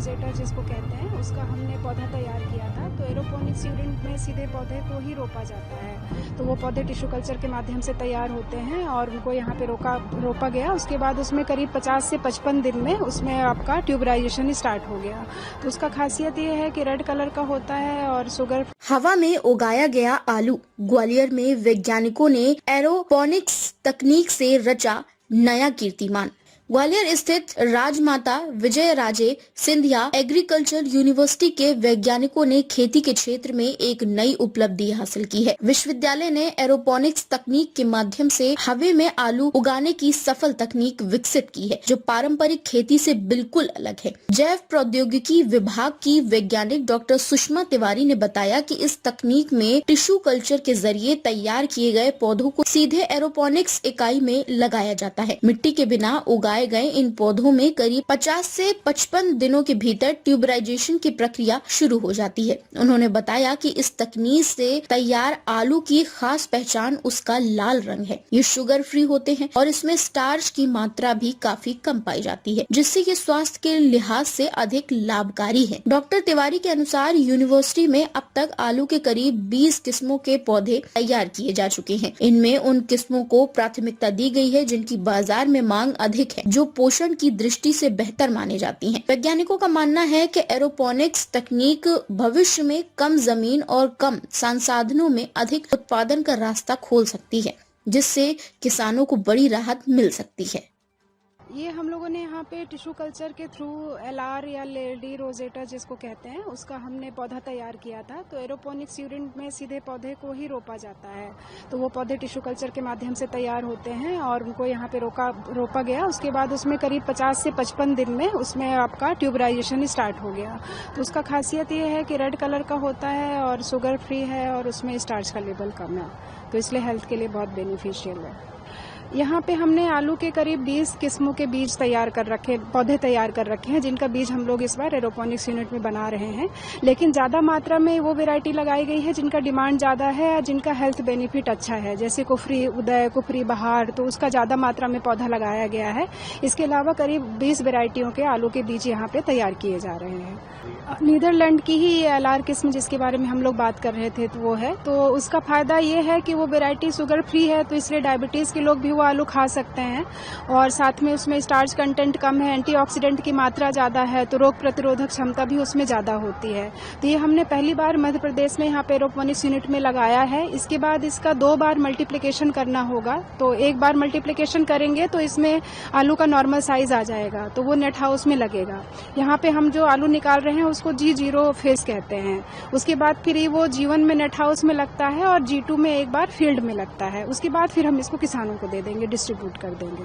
Rosetta जिसको कहते हैं, उसका हमने पौधा तैयार किया था। तो एरोपोनिक्स यूनिट में सीधे पौधे को ही रोपा जाता है। तो वो पौधे टिश्यू कल्चर के माध्यम से तैयार होते हैं और उनको यहाँ पे रोपा गया। उसके बाद उसमें करीब 50 से 55 दिन में उसमें आपका ट्यूबराइजेशन स्टार्ट हो गया। तो उसका खासियत ये है कि रेड कलर का होता है और शुगर। हवा में उगाया गया आलू। ग्वालियर में वैज्ञानिकों ने एरोपोनिक्स तकनीक से रचा नया कीर्तिमान। ग्वालियर स्थित राजमाता विजयराजे सिंधिया एग्रीकल्चर यूनिवर्सिटी के वैज्ञानिकों ने खेती के क्षेत्र में एक नई उपलब्धि हासिल की है। विश्वविद्यालय ने एरोपोनिक्स तकनीक के माध्यम से हवा में आलू उगाने की सफल तकनीक विकसित की है, जो पारंपरिक खेती से बिल्कुल अलग है। जैव प्रौद्योगिकी विभाग की वैज्ञानिक डॉक्टर सुषमा तिवारी ने बताया कि इस तकनीक में टिश्यू कल्चर के जरिए तैयार किए गए पौधों को सीधे एरोपोनिक्स इकाई में लगाया जाता है। मिट्टी के बिना उगाए गए इन पौधों में करीब 50 से 55 दिनों के भीतर ट्यूबराइजेशन की प्रक्रिया शुरू हो जाती है। उन्होंने बताया कि इस तकनीक से तैयार आलू की खास पहचान उसका लाल रंग है। ये शुगर फ्री होते हैं और इसमें स्टार्च की मात्रा भी काफी कम पाई जाती है, जिससे ये स्वास्थ्य के लिहाज से अधिक लाभकारी है। डॉक्टर तिवारी के अनुसार यूनिवर्सिटी में अब तक आलू के करीब 20 किस्मों के पौधे तैयार किए जा चुके हैं। इनमें उन किस्मों को प्राथमिकता दी गई है जिनकी बाजार में मांग अधिक है, जो पोषण की दृष्टि से बेहतर मानी जाती हैं। वैज्ञानिकों का मानना है कि एरोपोनिक्स तकनीक भविष्य में कम जमीन और कम संसाधनों में अधिक उत्पादन का रास्ता खोल सकती है, जिससे किसानों को बड़ी राहत मिल सकती है। ये हम लोगों ने यहाँ पे टिश्यू कल्चर के थ्रू LR या लेडी रोजेटा जिसको कहते हैं, उसका हमने पौधा तैयार किया था। तो एरोपोनिक्स यूनिट में सीधे पौधे को ही रोपा जाता है। तो वो पौधे टिश्यू कल्चर के माध्यम से तैयार होते हैं और उनको यहाँ पे रोपा गया। उसके बाद उसमें करीब 50 से 55 दिन में उसमें आपका ट्यूबराइजेशन स्टार्ट हो गया। तो उसका खासियत ये है कि रेड कलर का होता है और शुगर फ्री है और उसमें स्टार्च का लेवल कम है, तो इसलिए हेल्थ के लिए बहुत बेनिफिशियल है। यहाँ पे हमने आलू के करीब 20 किस्मों के बीज पौधे तैयार कर रखे हैं, जिनका बीज हम लोग इस बार एरोपोनिक्स यूनिट में बना रहे हैं। लेकिन ज्यादा मात्रा में वो वैरायटी लगाई गई है जिनका डिमांड ज्यादा है, जिनका हेल्थ बेनिफिट अच्छा है, जैसे कुफरी उदय, कुफरी बहार, तो उसका ज्यादा मात्रा में पौधा लगाया गया है। इसके अलावा करीब 20 वैरायटियों के आलू के बीज यहाँ पे तैयार किए जा रहे हैं। नीदरलैंड की ही LR किस्म जिसके बारे में हम लोग बात कर रहे थे, तो वो है। तो उसका फायदा ये है कि वो वैरायटी शुगर फ्री है, तो इसलिए डायबिटीज के लोग भी वो आलू खा सकते हैं। और साथ में उसमें स्टार्च कंटेंट कम है, एंटीऑक्सीडेंट की मात्रा ज्यादा है, तो रोग प्रतिरोधक क्षमता भी उसमें ज्यादा होती है। तो ये हमने पहली बार मध्य प्रदेश में यहाँ पे एरोपोनिक्स यूनिट में लगाया है। इसके बाद इसका 2 बार मल्टीप्लिकेशन करना होगा। तो एक बार मल्टीप्लिकेशन करेंगे तो इसमें आलू का नॉर्मल साइज आ जाएगा, तो वो नेट हाउस में लगेगा। यहाँ पे हम जो आलू निकाल रहे हैं उसको G0 फेज कहते हैं। उसके बाद फिर वो G1 में नेट हाउस में लगता है और G2 में एक बार फील्ड में लगता है। उसके बाद फिर हम इसको किसानों को दे देंगे, डिस्ट्रीब्यूट कर देंगे।